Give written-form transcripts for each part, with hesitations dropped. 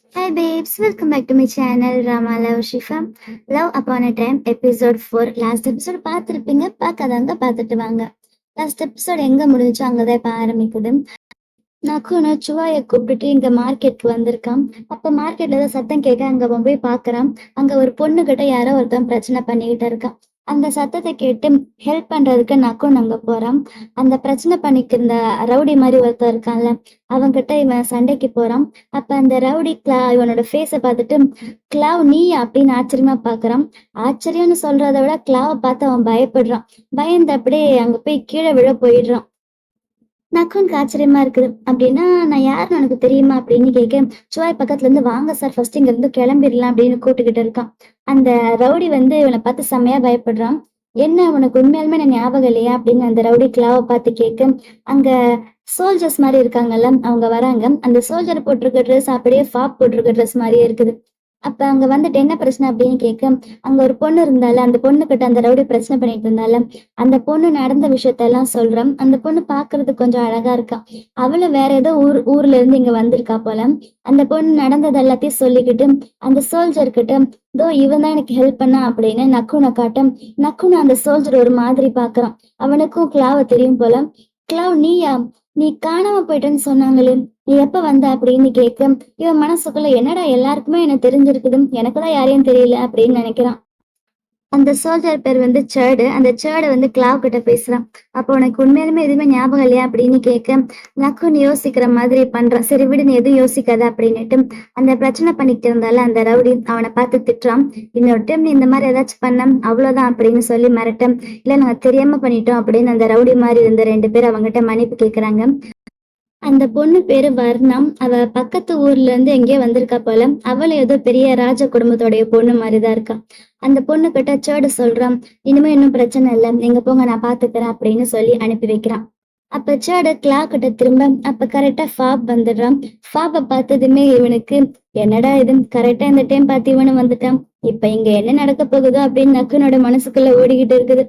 Hi babes, welcome back to my channel Rama Love Shifa. Love Upon a Time episode 4. Last episode பார்த்துருப்பீங்க, பார்க்காதவங்க பார்த்துட்டு வாங்க. Last episode எங்க முடிஞ்சோ அங்கதான் இப்ப ஆரம்பிக்குது. நக்குன்னு சுவாயை கூப்பிட்டுட்டு இங்க மார்க்கெட்க்கு வந்திருக்கான். அப்ப மார்க்கெட்ல ஏதோ சத்தம் கேட்க அங்க அவன் போய் பாக்குறான். அங்க ஒரு பொண்ணு கிட்ட யாரோ ஒருத்தன் பிரச்சனை பண்ணிக்கிட்டு இருக்கான். அந்த சத்தத்தை கேட்டு ஹெல்ப் பண்றதுக்கு நக்குன் அங்க போறான். அந்த பிரச்சனை பண்ணிக்கிருந்த ரவுடி மாதிரி ஒருத்தன் இருக்கான்ல, அவன்கிட்ட இவன் சண்டைக்கு போறான். அப்ப அந்த ரவுடி இவனோட ஃபேஸை பார்த்துட்டு கிளாவ் நீ அப்படின்னு ஆச்சரியமா பாக்குறான். ஆச்சரியம்னு சொல்றதை விட கிளாவை பார்த்து அவன் பயப்படுறான். பயந்து அப்படியே அங்க போய் கீழே விழ போயிடுறான். நக்குனுக்கு ஆச்சரியமா இருக்குது. அப்படின்னா நான் யாருன்னு உனக்கு தெரியுமா அப்படின்னு கேட்க, சுவாய் பக்கத்துல இருந்து வாங்க சார், ஃபர்ஸ்ட் இங்க இருந்து கிளம்பிடலாம் அப்படின்னு கூப்பிட்டுக்கிட்டு இருக்கான். அந்த ரவுடி வந்து இவனை பார்த்து செம்மையா பயப்படுறான். என்ன உனக்கு உண்மையாலுமே நான் ஞாபகம் இல்லையா அப்படின்னு அந்த ரவுடி கிளாவை பார்த்து கேட்க, அங்க சோல்ஜர்ஸ் மாதிரி இருக்காங்கல்ல, அவங்க வராங்க. அந்த சோல்ஜர் போட்டிருக்க ட்ரெஸ் அப்படியே ஃபாப் போட்டிருக்க ட்ரெஸ் மாதிரியே இருக்குது. அப்ப அங்க வந்துட்டு என்ன பிரச்சனை அப்படின்னு கேட்க, அங்க ஒரு பொண்ணு இருந்தால, அந்த பொண்ணு கிட்ட அந்த ரவுடி பிரச்சனை பண்ணிட்டு இருந்தால, அந்த பொண்ணு நடந்த விஷயத்த எல்லாம் சொல்றான். அந்த பொண்ணு பாக்குறதுக்கு கொஞ்சம் அழகா இருக்கா. அவளும் வேற ஏதோ ஊர்ல இருந்து இங்க வந்திருக்கா போல. அந்த பொண்ணு நடந்தது எல்லாத்தையும் சொல்லிக்கிட்டு அந்த சோல்ஜர் கிட்ட, இதோ இவன் தான் எனக்கு ஹெல்ப் பண்ணா அப்படின்னு நக்குனை காட்டும். நக்குனை அந்த சோல்ஜர் ஒரு மாதிரி பாக்குறான். அவனுக்கும் கிளாவ தெரியும் போல. கிளாவ் நீயா? நீ காணாம போயிட்டேன்னு சொன்னாங்களே, நீ எப்ப வந்த அப்படின்னு கேட்க, இவன் மனசுக்குள்ள என்னடா எல்லாருக்குமே என்ன தெரிஞ்சிருக்குது, எனக்குதான் யாரையும் தெரியல அப்படின்னு நினைக்கிறான். அந்த சோல்ஜர் பேர் வந்து சேடு. அந்த சேடு வந்து கிளாவ் கிட்ட பேசுறான். அப்போ உனக்கு உண்மையிலுமே எதுவுமே ஞாபகம் இல்லையா அப்படின்னு கேட்க, நக்குன்னு யோசிக்கிற மாதிரி பண்றான். சரி விடு, நீ எதுவும் யோசிக்காத அப்படின்னுட்டு அந்த பிரச்சனை பண்ணிட்டு இருந்தால அந்த ரவுடி அவனை பார்த்து திட்டுறான். இன்னொரு டைம் நீ இந்த மாதிரி ஏதாச்சும் பண்ண அவ்வளவுதான் அப்படின்னு சொல்லி மிரட்டம். இல்ல நாங்க தெரியாம பண்ணிட்டோம் அப்படின்னு அந்த ரவுடி மாதிரி இருந்த 2 பேர் அவங்ககிட்ட மன்னிப்பு கேக்குறாங்க. அந்த பொண்ணு பேரு வர்ணம். அவ பக்கத்து ஊர்ல இருந்து எங்கேயோ வந்திருக்கா போல. அவள ஏதோ பெரிய ராஜ குடும்பத்தோடைய பொண்ணு மாதிரிதான் இருக்கா. அந்த பொண்ணு கிட்ட சேடு சொல்றான், இனிமே இன்னும் பிரச்சனை இல்லை, நீங்க போங்க நான் பாத்துக்கிறேன் அப்படின்னு சொல்லி அனுப்பி வைக்கிறான். அப்ப சேடு கிளா கிட்ட திரும்ப, அப்ப கரெக்டா ஃபாப் வந்துடுறான். ஃபாப பார்த்ததுமே இவனுக்கு என்னடா இது, கரெக்டா இந்த டைம் பார்த்து இவனும் வந்துட்டான். இப்ப இங்க என்ன நடக்க போகுதோ அப்படின்னு நக்குனோட மனசுக்குள்ள ஓடிக்கிட்டு இருக்குது.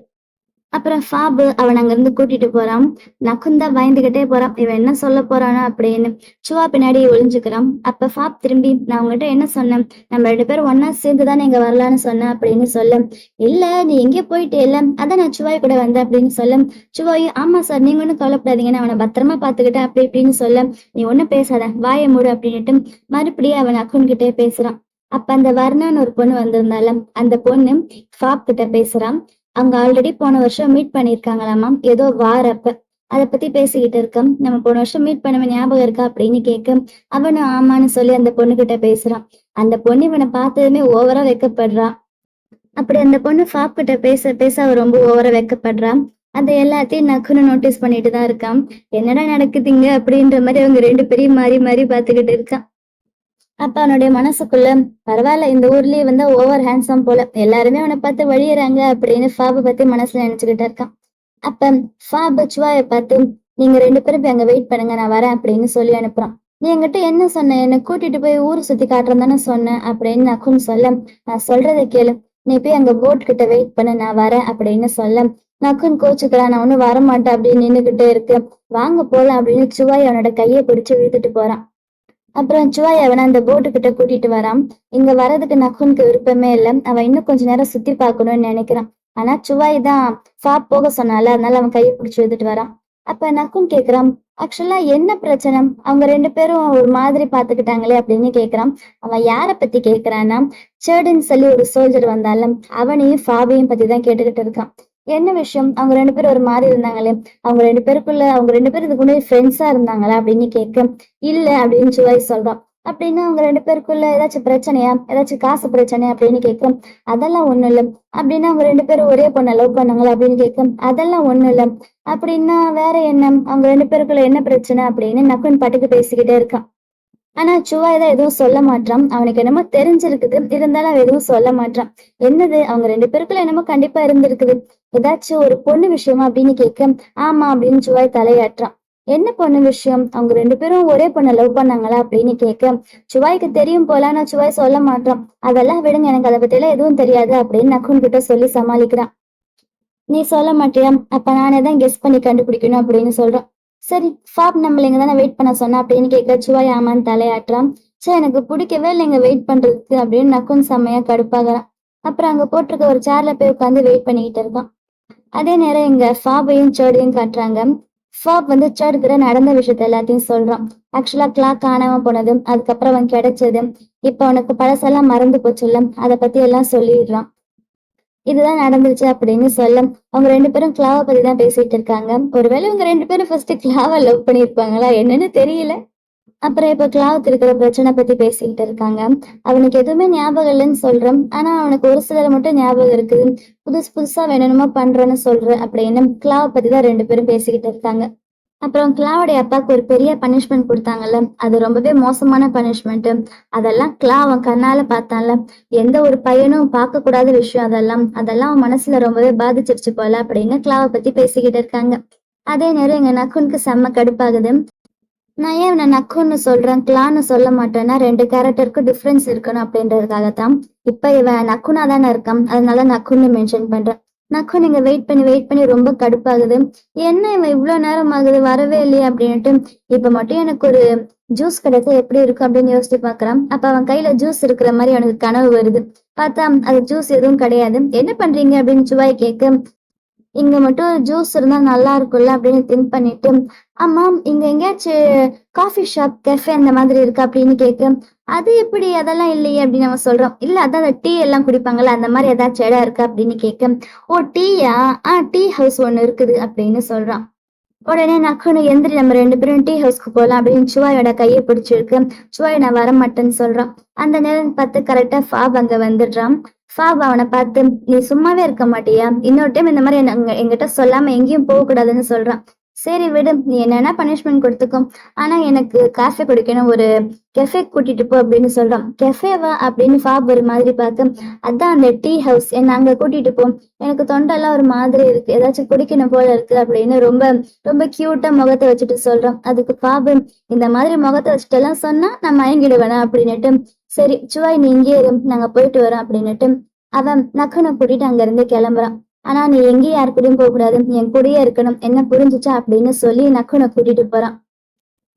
அப்புறம் ஃபாபு அவன் அங்கிருந்து கூட்டிட்டு போறான். நக்குந்தா பயந்துகிட்டே போறான், இவன் என்ன சொல்ல போறானோ அப்படின்னு. சுவா பின்னாடி ஒளிஞ்சுக்கிறான். அப்ப ஃபாப் திரும்பி, நான் உங்ககிட்ட என்ன சொன்னேன், நம்ம 2 பேரும் ஒன்னா சேர்ந்துதான் இங்க வரலான்னு சொன்னேன் அப்படின்னு சொல்ல, இல்ல நீ எங்கே போயிட்டே இல்ல, அதான் நான் சுவாய் கூட வந்தேன் அப்படின்னு சொல்ல, சுவாயும் ஆமா சார் நீங்க ஒன்னும் கவலைப்படாதீங்க, நான் அவனை பத்திரமா பாத்துக்கிட்டேன் அப்படி இப்படின்னு சொல்ல, நீ ஒன்னும் பேசாத வாயை மூடு அப்படின்னுட்டு மறுபடியும் அவன் அக்குன் கிட்டே பேசுறான். அப்ப அந்த வர்ணான்னு ஒரு பொண்ணு வந்திருந்தால, அந்த பொண்ணு ஃபாப் கிட்ட பேசுறான். அவங்க ஆல்ரெடி போன வருஷம் மீட் பண்ணிருக்காங்களாமா, ஏதோ வாரப்ப அதை பத்தி பேசிக்கிட்டு இருக்கேன். நம்ம போன வருஷம் மீட் பண்ண ஞாபகம் இருக்கா அப்படின்னு கேட்க, அவனும் ஆமான்னு சொல்லி அந்த பொண்ணு கிட்ட பேசுறான். அந்த பொண்ணு இவனை பார்த்ததுமே ஓவரா வெக்கப்படுறான். அப்படி அந்த பொண்ணு ஃபாப் கிட்ட பேச பேச அவ ரொம்ப ஓவரா வெக்கப்படுறான். அதை எல்லாத்தையும் நக்குன்னு நோட்டீஸ் பண்ணிட்டு தான் இருக்கான். என்னடா நடக்குதுங்க அப்படின்ற மாதிரி அவங்க 2 பேரையும் மாறி மாறி பார்த்துக்கிட்டு இருக்கான். அப்ப அவனுடைய மனசுக்குள்ள, பரவாயில்ல இந்த ஊர்லயே வந்து ஓவர் ஹேண்ட்ஸம் போல, எல்லாருமே அவனை பார்த்து வழியறாங்க அப்படின்னு ஃபாபை பத்தி மனசுல நினைச்சுக்கிட்டு இருக்கான். அப்ப ஃபாபு சுவாயை பார்த்து, நீங்க 2 பேரும் போய் அங்க வெயிட் பண்ணுங்க, நான் வரேன் அப்படின்னு சொல்லி அனுப்புறான். நீ என்கிட்ட என்ன சொன்ன, என்னை கூட்டிட்டு போய் ஊர் சுத்தி காட்டுறேன் தானே சொன்னேன் அப்படின்னு நக்குன்னு சொல்ல, நான் சொல்றதை கேளு, நீ போய் அங்க போட் கிட்ட வெயிட் பண்ணு, நான் வரேன் அப்படின்னு சொல்ல, நக்குன்னு கோச்சுக்கிறான். நான் ஒன்னும் வரமாட்டேன் அப்படின்னு நின்னுகிட்டே இருக்கு. வாங்க போலாம் அப்படின்னு சுவாய் அவனோட கையை பிடிச்சு இழுத்துட்டு போறான். அப்புறம் சுவாய் அவனை அந்த போட்டு கிட்ட கூட்டிட்டு வரான். இங்க வர்றதுக்கு நக்குனுக்கு விருப்பமே இல்லை. அவன் இன்னும் கொஞ்ச நேரம் சுத்தி பார்க்கணும்னு நினைக்கிறான். ஆனா சுவாய் தான் ஃபாப் போக சொன்னால, அதனால அவன் கையை பிடிச்சு எடுத்துட்டு வரான். அப்ப நக்குன் கேக்குறான், ஆக்சுவலா என்ன பிரச்சனை, அவங்க 2 பேரும் ஒரு மாதிரி பாத்துக்கிட்டாங்களே அப்படின்னு கேக்குறான். அவன் யார பத்தி கேக்குறான்னா, சேடுன்னு சொல்லி ஒரு சோல்ஜர் வந்தால, அவனையும் ஃபாபையும் பத்தி தான் கேட்டுக்கிட்டு இருக்கான். என்ன விஷயம், அவங்க 2 பேரும் ஒரு மாதிரி இருந்தாங்களே, அவங்க 2 பேரும் இதுக்கு முன்னாடி ஃப்ரெண்ட்ஸா இருந்தாங்களா அப்படின்னு கேட்க, இல்ல அப்படின்னு சுவாய் சொல்றான். அப்படின்னா அவங்க 2 பேருக்குள்ள ஏதாச்சும் பிரச்சனையா, ஏதாச்சும் காசு பிரச்சனையா அப்படின்னு கேட்க, அதெல்லாம் ஒண்ணும் இல்ல. அப்படின்னா அவங்க 2 பேரும் ஒரே பொண்ணை லவ் பண்ணாங்களா அப்படின்னு கேட்க, அதெல்லாம் ஒண்ணும் இல்ல. அப்படின்னா வேற என்ன, அவங்க 2 பேருக்குள்ள என்ன பிரச்சனை அப்படின்னு நக்குன் பாட்டுக்கு பேசிக்கிட்டே இருக்கான். ஆனா சுவாய் தான் எதுவும் சொல்ல மாட்டான். அவனுக்கு என்னமோ தெரிஞ்சிருக்குது, இருந்தாலும் அவன் எதுவும் சொல்ல மாட்டான். என்னது, அவங்க 2 பேருக்குள்ள என்னமோ கண்டிப்பா இருந்திருக்குது, ஏதாச்சும் ஒரு பொண்ணு விஷயமா அப்படின்னு கேட்க, ஆமா அப்படின்னு சுவாய் தலையாட்டுறான். என்ன பொண்ணு விஷயம், அவங்க 2 பேரும் ஒரே பொண்ணை லவ் பண்ணாங்களா அப்படின்னு கேட்க, சுவாய்க்கு தெரியும் போல, ஆனா சுவாய் சொல்ல மாட்டான். அதெல்லாம் விடுங்க, எனக்கு அதை பத்தி எல்லாம் எதுவும் தெரியாது அப்படின்னு நக்குன் கிட்ட சொல்லி சமாளிக்கிறான். நீ சொல்ல மாட்டியா, அப்ப நானே தான் கெஸ் பண்ணி கண்டுபிடிக்கணும் அப்படின்னு சொல்றான். சரி ஃபாப் நம்மள இங்க தானே வெயிட் பண்ண சொன்னா அப்படின்னு கேட்க, சுவாய் ஆமான்னு தலையாட்டுறான். சே எனக்கு பிடிக்கவே இல்லைங்க வெயிட் பண்றதுக்கு அப்படின்னு நக்குன் செம்மையா கடுப்பாகிறான். அப்புறம் அங்க போட்டிருக்க ஒரு சேர்ல போய் உட்காந்து வெயிட் பண்ணிக்கிட்டு இருக்கான். அதே நேரம் எங்க ஃபாபையும் சர்டையும் காட்டுறாங்க. ஃபாப் வந்து சர்ட் கிட்ட நடந்த விஷயத்த எல்லாத்தையும் சொல்றான். ஆக்சுவலா கிளாக் காணாம போனது, அதுக்கப்புறம் அவன் கிடைச்சது, இப்ப அவனுக்கு பழசெல்லாம் மறந்து போச்சுல்ல, அதை பத்தி எல்லாம் சொல்லிடுறான். இதுதான் நடந்துருச்சு அப்படின்னு சொல்ல அவங்க 2 பேரும் கிளாவ பத்தி தான் பேசிட்டு இருக்காங்க. ஒருவேளை இவங்க 2 பேரும் ஃபர்ஸ்ட் கிளாவ லவ் பண்ணியிருப்பாங்களா என்னன்னு தெரியல. அப்புறம் இப்ப கிளாவுக்கு இருக்கிற பிரச்சனை பத்தி பேசிக்கிட்டு இருக்காங்க. அவனுக்கு எதுவுமே ஞாபகம் இல்லைன்னு சொல்றான். ஆனா அவனுக்கு ஒரு சிலர் மட்டும் ஞாபகம் இருக்குது. புதுசு புதுசா வேணுமோ பண்றேன்னு சொல்றேன் அப்படின்னு கிளாவ பத்தி தான் 2 பேரும் பேசிக்கிட்டு இருக்காங்க. அப்புறம் கிளாவோடைய அப்பாவுக்கு ஒரு பெரிய பனிஷ்மெண்ட் கொடுத்தாங்கல்ல, அது ரொம்பவே மோசமான பனிஷ்மெண்ட். அதெல்லாம் கிளா அவன் கண்ணால பார்த்தான்ல. எந்த ஒரு பையனும் பார்க்க கூடாத விஷயம் அதெல்லாம். அதெல்லாம் அவன் மனசுல ரொம்பவே பாதிச்சிருச்சு போல அப்படின்னு கிளாவை பத்தி பேசிக்கிட்டு இருக்காங்க. அதே நேரம் எங்க நக்குனுக்கு செம்ம கடுப்பாகுது. நான் ஏன் இவனை நக்குன்னு சொல்றேன் கிளான்னு சொல்ல மாட்டேன்னா 2 கேரக்டருக்கு டிஃப்ரென்ஸ் இருக்கணும் அப்படின்றதுக்காகத்தான். இப்ப இவன் நக்குனா தானே இருக்கான், அதனால நக்குன்னு மென்ஷன் பண்றேன். நக்கு நீங்க வெயிட் பண்ணி ரொம்ப கடுப்பாகுது. என்ன இவன் இவ்வளவு நேரம் ஆகுது வரவே இல்லையே அப்படின்ட்டு இப்ப மட்டும் எனக்கு ஒரு ஜூஸ் கிடைச்சா எப்படி இருக்கும் அப்படின்னு யோசிச்சு பாக்குறான். அப்ப அவன் கையில ஜூஸ் இருக்கிற மாதிரி அவனுக்கு கனவு வருது. பார்த்தா அது ஜூஸ் எதுவும் கிடையாது. என்ன பண்றீங்க அப்படின்னு சுவாய் கேட்க, இங்க மட்டும் ஜூஸ் இருந்தா நல்லா இருக்கும்ல அப்படின்னு திங்க் பண்ணிட்டு, ஆமா இங்க எங்கேயாச்சும் காஃபி ஷாப் கெஃபே அந்த மாதிரி இருக்கு அப்படின்னு கேட்க, அது எப்படி அதெல்லாம் இல்லையே அப்படின்னு நம்ம சொல்றோம். இல்ல அதான் அந்த டீ எல்லாம் குடிப்பாங்கல்ல அந்த மாதிரி ஏதாச்சும் இடம் இருக்கா அப்படின்னு கேட்க, ஓ டீயா, டீ ஹவுஸ் ஒண்ணு இருக்குது அப்படின்னு சொல்றான். உடனே நக்குன்னு எந்திரி நம்ம 2 பேரும் டீ ஹவுஸ்க்கு போகலாம் அப்படின்னு சுவாயோட கையை பிடிச்சிருக்கு. சுவாய் நான் வரமாட்டேன்னு சொல்றான். அந்த நேரம் பார்த்து கரெக்டா ஃபாப் அங்க வந்துடுறான். ஃபாப் அவனை பார்த்து நீ சும்மாவே இருக்க மாட்டியா, இன்னொரு டைம் இந்த மாதிரி என்கிட்ட சொல்லாம எங்கேயும் போக கூடாதுன்னு சொல்றான். சரி விடு, நீ என்னன்னா பனிஷ்மெண்ட் கொடுத்துக்கோ, ஆனா எனக்கு காஃபி குடிக்கணும், ஒரு கெஃபே கூட்டிட்டு போ அப்படின்னு சொல்றான். கெஃபேவா அப்படின்னு ஃபாப் ஒரு மாதிரி பார்க்க, அதான் அந்த டீ ஹவுஸ், என்ன அங்க கூட்டிட்டு போ, எனக்கு தொண்டெல்லாம் ஒரு மாதிரி இருக்கு, ஏதாச்சும் குடிக்கணும் போல இருக்கு அப்படின்னு ரொம்ப ரொம்ப கியூட்டா முகத்தை வச்சுட்டு சொல்றான். அதுக்கு பாபு இந்த மாதிரி முகத்தை வச்சுட்டு எல்லாம் சொன்னா நான் மயங்கிடுவேனா அப்படின்னுட்டு, சரி சுவாய் நீ இங்கே இரு நாங்க போயிட்டு வரோம் அப்படின்னுட்டு அவன் நக்குனை கூட்டிட்டு அங்க இருந்து கிளம்புறான். ஆனா நீ எங்கேயும் யாரு கூடயும் போக கூடாது, என் கூடயே இருக்கணும், என்ன புரிஞ்சுச்சா அப்படின்னு சொல்லி நக்குனை கூட்டிட்டு போறான்.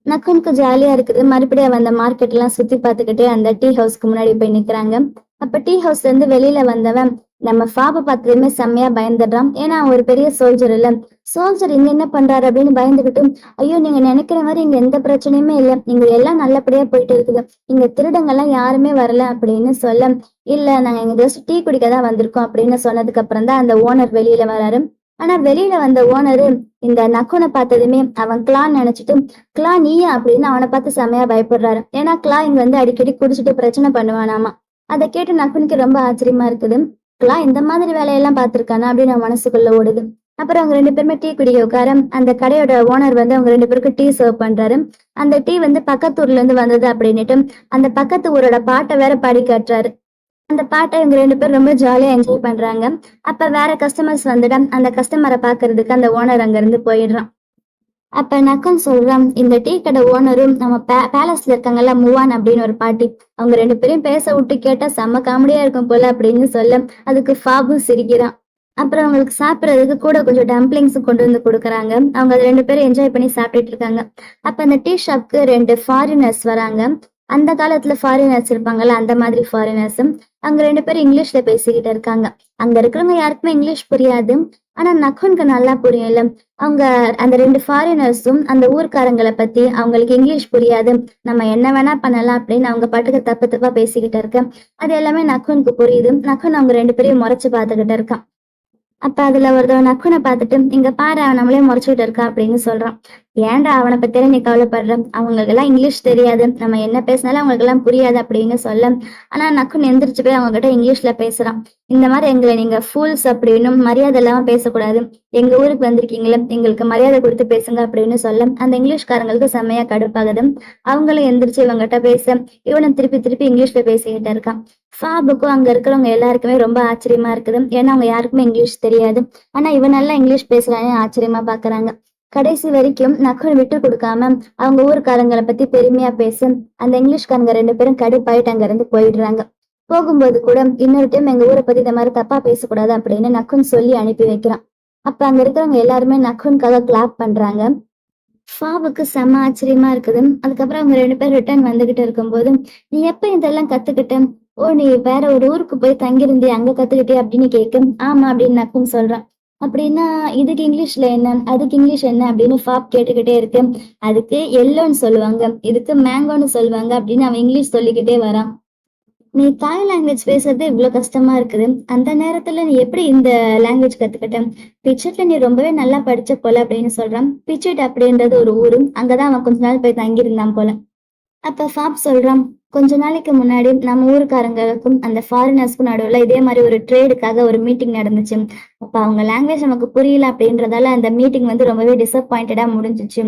நக்குனுக்கு ஜாலியா இருக்குது. மறுபடியும் அவன் அந்த மார்க்கெட் எல்லாம் சுத்தி பார்த்துக்கிட்டே அந்த டீ ஹவுஸ்க்கு முன்னாடி போய் நிக்கிறாங்க. அப்ப டீ ஹவுஸ்ல இருந்து வெளியில வந்தவன் நம்ம ஃபாப பார்த்ததுமே செம்மையா பயந்துடுறான். ஏன்னா அவன் ஒரு பெரிய சோல்ஜர் இல்ல. சோல்ஜர் இங்க என்ன பண்றாரு அப்படின்னு பயந்துகிட்டு, ஐயோ நீங்க நினைக்கிற மாதிரி இங்க எந்த பிரச்சனையுமே இல்லை, இங்க எல்லாம் நல்லபடியா போயிட்டு இருக்குது, இங்க திருடங்கெல்லாம் யாருமே வரல அப்படின்னு சொல்ல, இல்ல நாங்க இங்க ஜஸ்ட் டீ குடிக்க தான் வந்திருக்கோம் அப்படின்னு சொன்னதுக்கு அப்புறம் தான் அந்த ஓனர் வெளியில வராரு. ஆனா வெளியில வந்த ஓனரு இந்த நக்குனை பார்த்ததுமே அவன் கிளான்னு நினைச்சிட்டு, கிளா நீயா அப்படின்னு அவனை பார்த்து செமையா பயப்படுறாரு. ஏன்னா கிளா இங்க வந்து அடிக்கடி குடிச்சிட்டு பிரச்சனை பண்ணுவானாமா. அதை கேட்டு நக்குனுக்கு ரொம்ப ஆச்சரியமா இருக்குது. கிளா இந்த மாதிரி வேலையெல்லாம் பார்த்திருக்கானா அப்படின்னு அவன் மனசுக்குள்ள ஓடுது. அப்புறம் அவங்க 2 பேருமே டீ குடிக்க உட்கார அந்த கடையோட ஓனர் வந்து அவங்க 2 பேருக்கு டீ சர்வ் பண்றாரு. அந்த டீ வந்து பக்கத்து ஊர்ல இருந்து வந்தது அப்படின்னுட்டு அந்த பக்கத்து ஊரோட பாட்டை வேற பாடி காட்டுறாரு. அந்த பாட்டை இவங்க 2 பேரும் ரொம்ப ஜாலியா என்ஜாய் பண்றாங்க. அப்ப வேற கஸ்டமர்ஸ் வந்துட்டா அந்த கஸ்டமரை பாக்குறதுக்கு அந்த ஓனர் அங்க இருந்து போயிடுறான். அப்ப நக்கன் சொல்றான், இந்த டீ கடை ஓனரும் நம்ம பேலஸ்ல இருக்காங்கல்ல முவான் அப்படின்னு ஒரு பாட்டி, அவங்க 2 பேரையும் பேச விட்டு கேட்டா செம்ம காமெடியா இருக்கும் போல அப்படின்னு சொல்ல அதுக்கு ஃபாபும் சிரிக்கிறான். அப்புறம் அவங்களுக்கு சாப்பிடறதுக்கு கூட கொஞ்சம் டம்ப்ளிங்ஸும் கொண்டு வந்து கொடுக்குறாங்க. அவங்க 2 பேரும் என்ஜாய் பண்ணி சாப்பிட்டுட்டு இருக்காங்க. அப்ப அந்த டீ ஷாப்க்கு 2 ஃபாரினர்ஸ் வராங்க. அந்த காலத்துல ஃபாரினர்ஸ் இருப்பாங்கல்ல அந்த மாதிரி ஃபாரினர்ஸும் அங்க 2 பேரும் இங்கிலீஷ்ல பேசிக்கிட்டு இருக்காங்க. அங்க இருக்கிறவங்க யாருக்குமே இங்கிலீஷ் புரியாது. ஆனா நக்குனுக்கு நல்லா புரியும்ல. அவங்க அந்த 2 ஃபாரினர்ஸும் அந்த ஊர்க்காரங்களை பத்தி அவங்களுக்கு இங்கிலீஷ் புரியாது, நம்ம என்ன வேணா பண்ணலாம் அப்படின்னு அவங்க பாட்டுக்கு தப்பு தப்பா பேசிக்கிட்டு இருக்க. அது எல்லாமே நக்குனுக்கு புரியுது. நக்குன் அவங்க 2 பேரையும் முறைச்சு பார்த்துக்கிட்டு இருக்கான். அப்ப அதுல ஒருத்தவன் நக்குனை பார்த்துட்டு, இங்க பாரு அவன் நம்மளே முறைச்சுட்டு இருக்கான் அப்படின்னு சொல்றான். ஏன்டா அவனை பத்தியில நீ கவலைப்படுற, அவங்களுக்கு எல்லாம் இங்கிலீஷ் தெரியாது, நம்ம என்ன பேசினாலும் அவங்களுக்கு எல்லாம் புரியாது அப்படின்னு சொல்ல, ஆனா நக்குன் எந்திரிச்சு போய் அவங்க கிட்ட இங்கிலீஷ்ல பேசுறான். இந்த மாதிரி எங்களை நீங்க ஃபூல்ஸ் அப்படின்னு மரியாதை இல்லாம பேசக்கூடாது, எங்க ஊருக்கு வந்திருக்கீங்களே எங்களுக்கு மரியாதை கொடுத்து பேசுங்க அப்படின்னு சொல்ல அந்த இங்கிலீஷ்காரங்களுக்கு செம்மையா கடுப்பாகுது. அவங்களும் எந்திரிச்சு இவங்கிட்ட பேச இவனும் திருப்பி திருப்பி இங்கிலீஷ்ல பேசிக்கிட்டு இருக்கான். ஃபாபுக்கும் அங்க இருக்கிறவங்க எல்லாருக்குமே ரொம்ப ஆச்சரியமா இருக்குது. ஏன்னா அவங்க யாருக்குமே இங்கிலீஷ் தெரியாது. ஆனா இவன் நல்லா இங்கிலீஷ் பேசுறானே ஆச்சரியமா பாக்குறாங்க. கடைசி வரைக்கும் நக்குல் விட்டு கொடுக்காம அவங்க ஊருக்காரங்களை பத்தி பெருமையா பேச அந்த இங்கிலீஷ்காரங்க 2 பேரும் கடுப்பாயிட்டு அங்க இருந்து போயிடுறாங்க. போகும்போது கூட இன்னொரு டைம் எங்க ஊரை பத்தி இந்த மாதிரி தப்பா பேசக்கூடாது அப்படின்னு நக்குன் சொல்லி அனுப்பி வைக்கிறான். அப்ப அங்க இருக்கிறவங்க எல்லாருமே நக்குனுக்காக கிளாப் பண்றாங்க. ஃபாவுக்கு செம்ம ஆச்சரியமா இருக்குது. அதுக்கப்புறம் அவங்க 2 பேரும் ரிட்டர்ன் வந்துகிட்டு இருக்கும்போது, "நீ எப்ப இதெல்லாம் கத்துக்கிட்ட? ஓ! நீ வேற ஒரு ஊருக்கு போய் தங்கியிருந்தியா? அங்க கத்துக்கிட்டியா?" அப்படின்னு கேட்க, "ஆமா" அப்படின்னு நக்குன்னு சொல்றான். "அப்படின்னா இதுக்கு இங்கிலீஷ்ல என்ன? அதுக்கு இங்கிலீஷ் என்ன?" அப்படின்னு ஃபாப் கேட்டுக்கிட்டே இருக்கு. "அதுக்கு எல்லோன்னு சொல்லுவாங்க. இதுக்கு மேங்கோன்னு சொல்லுவாங்க" அப்படின்னு அவன் இங்கிலீஷ் சொல்லிக்கிட்டே வரான். "நீ தாய் லாங்குவேஜ் பேசுறது இவ்ளோ கஷ்டமா இருக்குது. அந்த நேரத்துல நீ எப்படி இந்த லாங்குவேஜ் கத்துக்கிட்ட? பிச்சட்ல நீ ரொம்பவே நல்லா படிச்ச போல" அப்படின்னு சொல்றான். பிச்சட் அப்படின்றது ஒரு ஊரு. அங்கதான் அவன் கொஞ்ச நாள் போய் தங்கியிருந்தான் போல. அப்ப ஃபாப் சொல்றான், "கொஞ்ச நாளைக்கு முன்னாடி நம்ம ஊர்க்காரங்களுக்கும் அந்த ஃபாரினர்ஸ்க்கும் நடுவுல இதே மாரி ஒரு ட்ரேடுக்காக ஒரு மீட்டிங் நடந்துச்சு. அப்ப அவங்க லாங்குவேஜ் நமக்கு புரியல அப்படின்றதால அந்த மீட்டிங் வந்து ரொம்பவே டிசப்பாயிண்டடா முடிஞ்சுச்சு.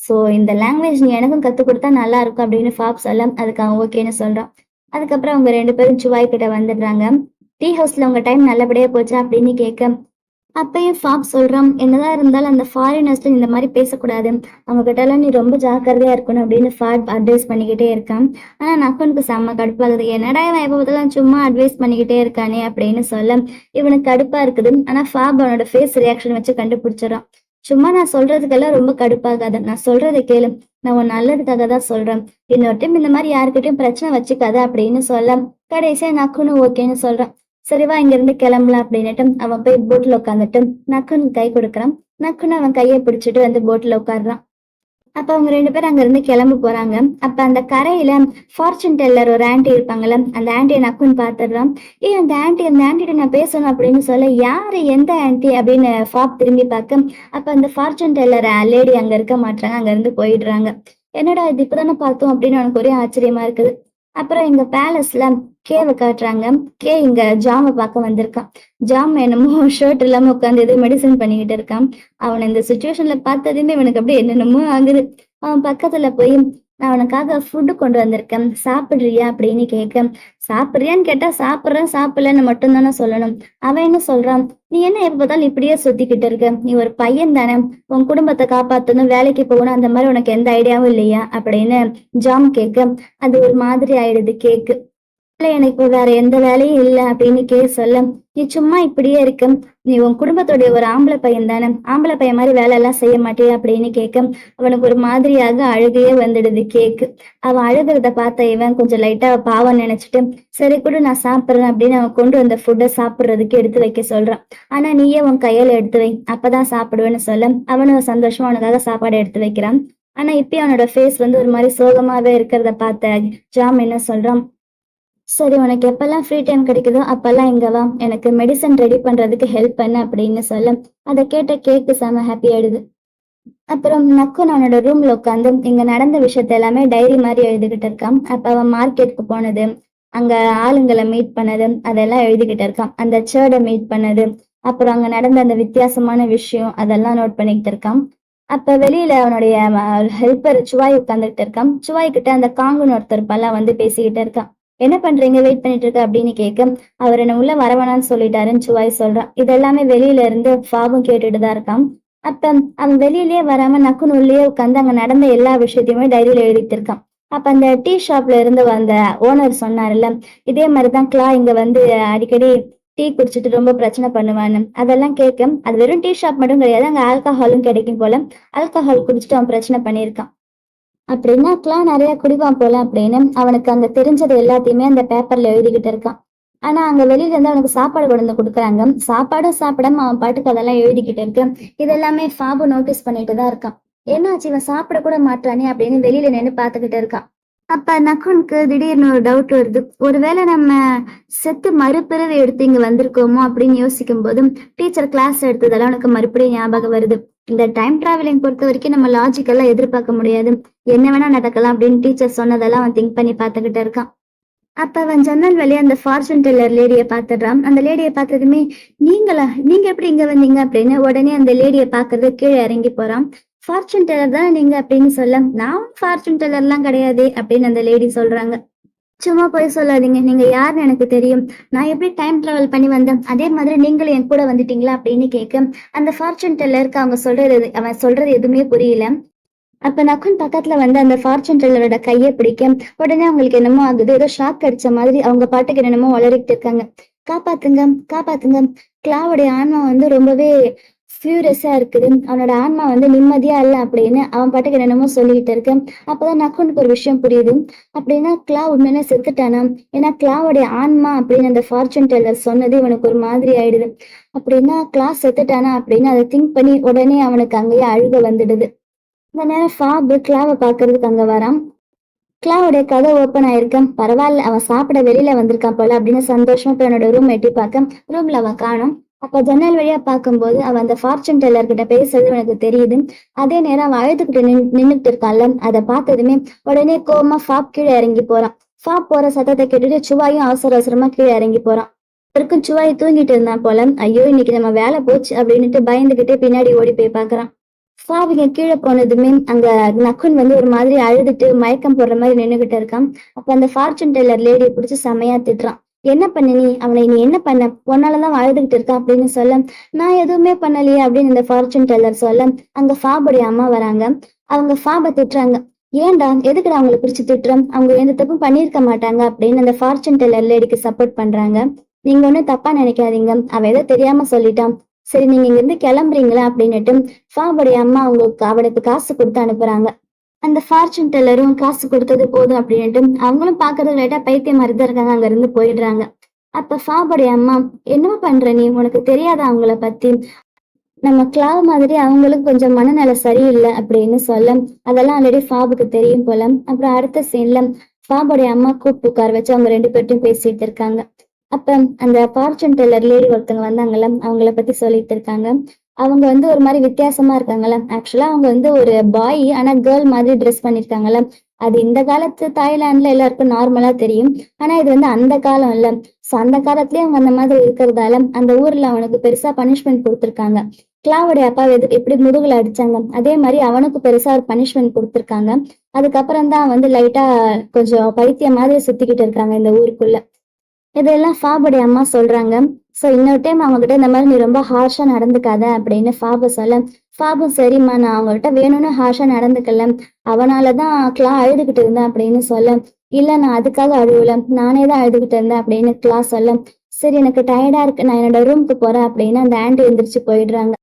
ஸோ இந்த லாங்குவேஜ் நீ எனக்கும் கத்துக் குடுத்தா நல்லா இருக்கும்" அப்படின்னு ஃபாப் சொல்ல, அதுக்கு அவன் ஓகேன்னு சொல்றான். அதுக்கப்புறம் அவங்க 2 பேரும் சுவாய் கிட்ட வந்துடுறாங்க. "டீ ஹவுஸ்ல உங்க டைம் நல்லபடியா போச்சா?" அப்படின்னு கேட்க, அப்பயும் ஃபாப் சொல்றான், "என்னதான் இருந்தாலும் அந்த ஃபாரினர்ஸ்ட்ட இந்த மாரி பேசக்கூடாது. அவங்க கிட்டலாம் நீ ரொம்ப ஜாக்கிரதையா இருக்கணும்" அப்படின்னு ஃபாப் அட்வைஸ் பண்ணிக்கிட்டே இருக்கான். ஆனா நக்குனுக்கு செம்ம கடுப்பாகுது. என்னடா இவன் எப்ப பார்த்தாலும் சும்மா அட்வைஸ் பண்ணிக்கிட்டே இருக்கானே அப்படின்னு சொல்ல, இவனுக்கு கடுப்பா இருக்குது. ஆனா ஃபாப் அவனோட ஃபேஸ் ரியாக்ஷன் வச்சு கண்டுபிடிச்சிடுறான். "சும்மா நான் சொல்றதுக்கெல்லாம் ரொம்ப கடுப்பாகாத. நான் சொல்றத கேளு. நான் உன் நல்லதுக்காக தான் சொல்றேன். இன்னொரு டைம் இந்த மாரி யார்கிட்டயும் பிரச்சனை வச்சுக்காத" அப்படின்னு சொல்ல, கடைசியா நக்குன்னு ஓகேன்னு சொல்றான். "சரி வா இங்கிருந்து கிளம்பலாம்" அப்படின்னுட்டு அவன் போய் போட்ல உட்காந்துட்டு நக்குன்னு கை கொடுக்குறான். நக்குன்னு அவன் கையை பிடிச்சிட்டு வந்து போட்ல உட்காருறான். அப்ப அவங்க 2 பேரும் அங்கிருந்து கிளம்ப போறாங்க. அப்ப அந்த கரையில ஃபார்ச்சூன் டெல்லர் ஒரு ஆன்டி இருப்பாங்கல்ல, அந்த ஆன்டிய நக்குன்னு பாத்துடுறான். அந்த ஆன்டிட்ட நான் பேசணும்" அப்படின்னு சொல்ல, "யாரு? எந்த ஆன்டி?" அப்படின்னு ஃபாப் திரும்பி பார்க்க, அப்ப அந்த ஃபார்ச்சூன் டெல்லர் லேடி அங்க இருக்க மாட்றாங்க. அங்க இருந்து போயிடுறாங்க. "என்னடா இது இப்பதானே பார்த்தோம்" அப்படின்னு அவனுக்கு ஒரே ஆச்சரியமா இருக்குது. அப்புறம் எங்க பேலஸ்ல கேவ காட்டுறாங்க. கே இங்க ஜாம பார்க்க வந்திருக்கான். ஜாம் என்னமோ ஷர்ட் இல்லாம உட்காந்து ஏதோ மெடிசன் பண்ணிக்கிட்டு இருக்கான். அவன இந்த சிச்சுவேஷன்ல பார்த்ததுமே இவனுக்கு அப்படியே என்னென்னமோ ஆகுது. அவன் பக்கத்துல போய், "நான் உனக்காக ஃபுட் கொண்டு வந்திருக்கேன். சாப்பிடுறியா?" அப்படின்னு கேட்க, சாப்பிடுறியான்னு கேட்டா சாப்பிடுறேன், சாப்பிடலன்னு மட்டும் தானே சொல்லணும். அவன் என்ன சொல்றான், "நீ என்ன எப்ப பார்த்தாலும் இப்படியே சுத்திக்கிட்டு இருக்க? நீ ஒரு பையன் தானே. உன் குடும்பத்த காப்பாத்தணும், வேலைக்கு போகணும், அந்த மாதிரி உனக்கு எந்த ஐடியாவும் இல்லையா?" அப்படின்னு ஜாம் கேட்க, அது ஒரு மாதிரி ஆயிடுது கேக்கு. "இல்ல எனக்கு இப்ப வேற எந்த வேலையும் இல்ல" அப்படின்னு கே சொல்ல, "நீ சும்மா இப்படியே இருக்க. நீ உன் குடும்பத்துடைய ஒரு ஆம்பளை பையன் தானே. ஆம்பளை பையன் மாதிரி வேலை எல்லாம் செய்ய மாட்டியா?" அப்படின்னு கேட்க, அவனுக்கு ஒரு மாதிரியாக அழுகையே வந்துடுது கேக்கு. அவன் அழுகிறத பார்த்த இவன் கொஞ்சம் லைட்டா பாவம் நினைச்சிட்டு, "சரி குடு நான் சாப்பிடுறேன்" அப்படின்னு அவன் கொண்டு வந்த ஃபுட்டை சாப்பிடுறதுக்கு எடுத்து வைக்க சொல்றான். "ஆனா நீயே உன் கையால எடுத்து வை, அப்பதான் சாப்பிடுவேன்னு" சொல்ல, அவனும் சந்தோஷமா அவனுக்காக சாப்பாடு எடுத்து வைக்கிறான். ஆனா இப்பயும் அவனோட ஃபேஸ் வந்து ஒரு மாதிரி சோகமாவே இருக்கிறத பார்த்த ஜாம் என்ன சொல்றான், "சரி உனக்கு எப்பல்லாம் ஃப்ரீ டைம் கிடைக்குதோ அப்பல்லாம் இங்க வா. எனக்கு மெடிசன் ரெடி பண்றதுக்கு ஹெல்ப் பண்ணு" அப்படின்னு சொல்ல, அத கேட்ட கேக்கு செம ஹாப்பி ஆயிடுது. அப்புறம் நக்குன் அவனோட ரூம்ல உட்காந்து இங்க நடந்த விஷயத்த எல்லாமே டைரி மாதிரி எழுதிக்கிட்டு இருக்கான். அப்ப அவன் மார்க்கெட்டுக்கு போனது, அங்க ஆளுங்கள மீட் பண்ணது, அதெல்லாம் எழுதிக்கிட்டு இருக்கான். அந்த சர்ட மீட் பண்ணது, அப்புறம் அங்க நடந்த அந்த வித்தியாசமான விஷயம் அதெல்லாம் நோட் பண்ணிக்கிட்டு இருக்கான். அப்ப வெளியில அவனுடைய ஹெல்ப்பர் சுவாய் உட்கார்ந்துகிட்டு இருக்கான். சுவாய் கிட்ட அந்த காங்குன்னு ஒருத்தர் இருப்பான்ல வந்து பேசிக்கிட்டு இருக்கான். "என்ன பண்றீங்க? வெயிட் பண்ணிட்டு இருக்க" அப்படின்னு கேட்க, "அவர் என்ன உள்ள வர வேணாம்னு சொல்லிட்டாருன்னு" சுவாய் சொல்றான். இதெல்லாமே வெளியில இருந்து ஃபாவும் கேட்டுட்டு தான் இருக்கான். அப்ப அவன் வெளியிலயே வராம நக்குன்னு உள்ளேயே உட்கார்ந்து அங்க நடந்த எல்லா விஷயத்தையுமே டைரியில எழுதிட்டு இருக்கான். அப்ப அந்த டீ ஷாப்ல இருந்து வந்த ஓனர் சொன்னாருல்ல, இதே மாதிரிதான் கிளா இங்க வந்து அடிக்கடி டீ குடிச்சிட்டு ரொம்ப பிரச்சனை பண்ணுவான்னு. அதெல்லாம் கேட்க, அது வெறும் டீ ஷாப் மட்டும் கிடையாது, அங்க ஆல்கஹாலும் கிடைக்கும் போல. ஆல்கஹால் குடிச்சிட்டு அவன் பிரச்சனை பண்ணியிருக்கான். அப்படின்னா கிளா நிறைய குடிப்பான் போல அப்படின்னு அவனுக்கு அங்க தெரிஞ்சது எல்லாத்தையுமே அந்த பேப்பர்ல எழுதிக்கிட்டு இருக்கான். ஆனா அங்க வெளியில இருந்து அவனுக்கு சாப்பாடு கொண்டு வந்து கொடுக்குறாங்க. சாப்பாடும் சாப்பிடாம அவன் பாட்டுக்கு அதெல்லாம் எழுதிக்கிட்டு இருக்கு. இதெல்லாமே ஃபாபு நோட்டீஸ் பண்ணிட்டு தான் இருக்கான். "என்னாச்சு இவன் சாப்பிட கூட மாட்றானே" அப்படின்னு வெளியில நின்னு பாத்துக்கிட்டு இருக்கான். அப்ப நக்குனுக்கு திடீர்னு ஒரு டவுட் வருது. ஒருவேளை நம்ம செத்து மறுபிறவி எடுத்து இங்க வந்திருக்கோமோ அப்படின்னு யோசிக்கும் போதும் டீச்சர் கிளாஸ் எடுத்ததெல்லாம் உனக்கு மறுபடியும் ஞாபகம் வருது. இந்த டைம் டிராவலிங் பொறுத்த வரைக்கும் நம்ம லாஜிக்கெல்லாம் எதிர்பார்க்க முடியாது. என்ன வேணா நடக்கலாம் அப்படின்னு டீச்சர் சொன்னதெல்லாம் அவன் திங்க் பண்ணி பார்த்துக்கிட்டு இருக்கான். அப்ப அவன் ஜன்னல் வழியா அந்த ஃபார்ச்சூன் டெல்லர் லேடிய பாத்துடுறான். அந்த லேடிய பார்த்ததுமே, "நீங்களா? நீங்க எப்படி இங்க வந்தீங்க?" அப்படின்னு உடனே அந்த லேடிய பாக்குறதுக்கு கீழே இறங்கி போறான். "ஃபார்ச்சூன் டெல்லர் தானே நீங்க?" அப்படின்னு சொல்ல, "நான் ஃபார்ச்சூன் டெல்லர்லாம் கிடையாதே" அப்படின்னு அந்த லேடி சொல்றாங்க. "சும்மா போய் சொல்லாதீங்க. நீங்க யாருன்னு எனக்கு தெரியும். நான் எப்படி டைம் டிராவல் பண்ணி வந்தேன், அதே மாதிரி நீங்களும் என் கூட வந்துட்டீங்களா?" அப்படின்னு கேட்க, அந்த ஃபார்ச்சூன் டெல்லருக்கு அவன் சொல்றது எதுவுமே புரியல. அப்ப நக்குன் பக்கத்துல வந்து அந்த ஃபார்ச்சூன் டெல்லரோட கைய பிடிக்க, உடனே அவங்களுக்கு என்னமோ ஆகுது. ஏதோ ஷாக் அடிச்ச மாதிரி அவங்க பாட்டுக்கு என்னென்னமோ உளறிட்டு இருக்காங்க. "காப்பாத்துங்க, காப்பாத்துங்க. கிளாவுடைய ஆன்மா வந்து ரொம்பவே ஃபியூரியஸா இருக்குது. அவனோட ஆன்மா வந்து நிம்மதியா இல்ல அப்படின்னு அவன் பாட்டுக்கு என்னென்னமோ சொல்லிட்டு இருக்கு. அப்பதான் நக்குனுக்கு ஒரு விஷயம் புரியுது. அப்படின்னா கிளா உண்மையிலே செத்துட்டானா? ஏன்னா கிளாவுடைய ஆன்மா அப்படின்னு அந்த ஃபார்ச்சூன் டெல்லர் சொன்னது இவனுக்கு ஒரு மாதிரி ஆயிடுது. அப்படின்னா கிளா செத்துட்டானா அப்படின்னு அதை திங்க் பண்ணி உடனே அவனுக்கு அங்கேயே அழுக வந்துடுது. இந்த நேரம் ஃபாபு கிளாவை பாக்குறதுக்கு அங்க வரான். கிளாவுடைய கதை ஓப்பன் ஆயிருக்கான். பரவாயில்ல, அவன் சாப்பிட வெளியில வந்திருக்கான் போல அப்படின்னு சந்தோஷமா போய் என்னோட ரூம் எட்டி பார்க்க ரூம்ல அவன் காணும். அப்ப ஜன்னல் வழியா பார்க்கும்போது அவன் அந்த ஃபார்ச்சூன் டெல்லர் கிட்ட பேசுறது எனக்கு தெரியுது. அதே நேரம் அவன் அழுதுகிட்டு நின்னுட்டு இருக்கான்ல, அதை பார்த்ததுமே உடனே கோவமா ஃபாப் கீழே இறங்கி போறான். ஃபாப் போற சத்தத்தை கேட்டுட்டு சுவாயும் அவசர அவசரமா கீழே இறங்கி போறான். அவருக்கும் சுவாய் தூங்கிட்டு இருந்தான் போல. ஐயோ இன்னைக்கு நம்ம வேலை போச்சு அப்படின்னுட்டு பயந்துகிட்டே பின்னாடி ஓடி போய் பாக்குறான். சாவிங்க கீழே போனதுமே அங்க நக்குன் வந்து ஒரு மாதிரி அழுதுட்டு மயக்கம் போடுற மாதிரி நின்னுகிட்டு இருக்கான். அப்ப அந்த ஃபார்ச்சூன் டெல்லர் லேடியை பிடிச்சி செமையா திட்டுறான். என்ன பண்ண நீ அவனை நீ என்ன பண்ண உன்னாலதான் அழுதுகிட்டு இருக்கான் அப்படின்னு சொல்ல, நான் எதுவுமே பண்ணலையே அப்படின்னு இந்த ஃபார்ச்சூன் டெல்லர் சொல்ல அங்க ஃபாபுடைய அம்மா வராங்க. அவங்க ஃபாபை திட்டுறாங்க. ஏன்டா எதுக்குடா அவங்களை பிடிச்சி திட்டுறோம், அவங்க எந்த தப்பும் பண்ணியிருக்க மாட்டாங்க அப்படின்னு அந்த ஃபார்ச்சூன் டெல்லர் லேடிக்கு சப்போர்ட் பண்றாங்க. நீங்க ஒன்னும் தப்பா நினைக்காதீங்க, அவன் ஏதோ தெரியாம சொல்லிட்டான். சரி நீங்க இங்க இருந்து கிளம்புறீங்களா அப்படின்னுட்டு ஃபாபுடைய அம்மா அவனுக்கு காசு கொடுத்து அனுப்புறாங்க. அந்த ஃபார்ச்சூன் டெல்லரும் காசு கொடுத்தது போதும் அப்படின்ட்டு அவங்களும் பாக்குறது லைட்டா பைத்தியம் மாதிரி தான் இருக்காங்க, அங்க இருந்து போயிடுறாங்க. அப்ப ஃபாபுடைய அம்மா, என்ன பண்ற நீ, உனக்கு தெரியாத அவங்கள பத்தி, நம்ம கிளாவ் மாதிரி அவங்களுக்கு கொஞ்சம் மனநல சரியில்லை அப்படின்னு சொல்ல அதெல்லாம் ஆல்ரெடி ஃபாபுக்கு தெரியும் போல. அப்புறம் அடுத்த சீன்ல ஃபாபுடைய அம்மா கூப்பிட்டு உட்கார வச்சு அவங்க ரெண்டு பேர்ட்டும் பேசிட்டு இருக்காங்க. அப்ப அந்த ஃபார்ச்சூன் டெல்லர் லேடி ஒருத்தவங்க வந்தாங்கல்ல, அவங்கள பத்தி சொல்லிட்டு இருக்காங்க. அவங்க வந்து ஒரு மாதிரி வித்தியாசமா இருக்காங்கல்ல. ஆக்சுவலா அவங்க வந்து ஒரு பாய் ஆனா கேர்ள் மாதிரி ட்ரெஸ் பண்ணிருக்காங்கல்ல. அது இந்த காலத்து தாய்லாந்துல எல்லாருக்கும் நார்மலா தெரியும். ஆனா இது வந்து அந்த காலம் இல்ல. சோ அந்த காலத்திலயே அவங்க அந்த மாதிரி இருக்கிறதால அந்த ஊர்ல அவனுக்கு பெருசா பனிஷ்மெண்ட் கொடுத்திருக்காங்க. கிளாவுடைய அப்பா எப்படி முதுகுல அடிச்சாங்க அதே மாதிரி அவனுக்கு பெருசா ஒரு பனிஷ்மெண்ட் கொடுத்திருக்காங்க. அதுக்கப்புறம் தான் வந்து லைட்டா கொஞ்சம் பைத்தியம் மாதிரி சுத்திக்கிட்டு இருக்காங்க இந்த ஊருக்குள்ள. இதெல்லாம் ஃபாபுடைய அம்மா சொல்றாங்க. சோ இன்னொரு டைம் அவங்ககிட்ட இந்த மாதிரி நீ ரொம்ப ஹார்ஷா நடந்துக்காத அப்படின்னு ஃபாபு சொல்ல, ஃபாபும் சரிம்மா நான் அவங்ககிட்ட வேணும்னு ஹார்ஷா நடந்துக்கல, அவனாலதான் கிளா அழுதுகிட்டு இருந்தேன் அப்படின்னு சொல்ல, இல்ல நான் அதுக்காக அழுவல, நானே தான் அழுதுகிட்டு இருந்தேன் அப்படின்னு கிளா சொல்ல, சரி எனக்கு டயர்டா இருக்கு நான் என்னோட ரூமுக்கு போறேன் அப்படின்னு அந்த ஆண்டி எந்திரிச்சு போயிடுறாங்க.